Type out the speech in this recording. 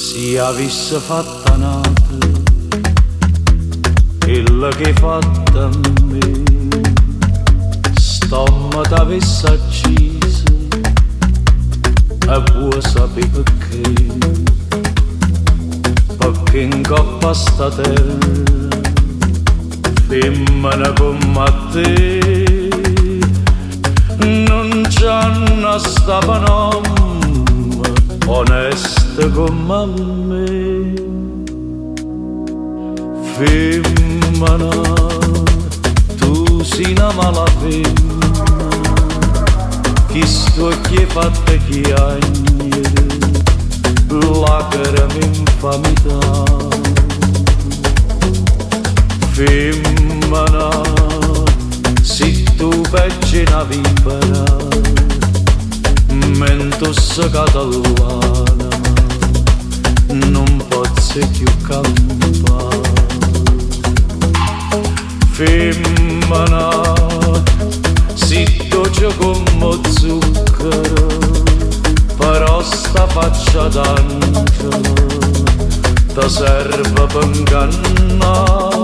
Si avesse fatta nata quella che fatta a me, stomma t'avesse accisa e vuoi sapere perché in coppa sta terra femmina come te non c'hanno sta panomma onesta come me. Femmina, tu sei una mala femmina, chi sto che fatta chiagnere, lacrime infamità. Femmina, se tu peggi una vipera, mentus catalana, non pozzi più campare. Femmina, si dolce come zucchero, però sta faccia d'angelo ti serve per ingannare.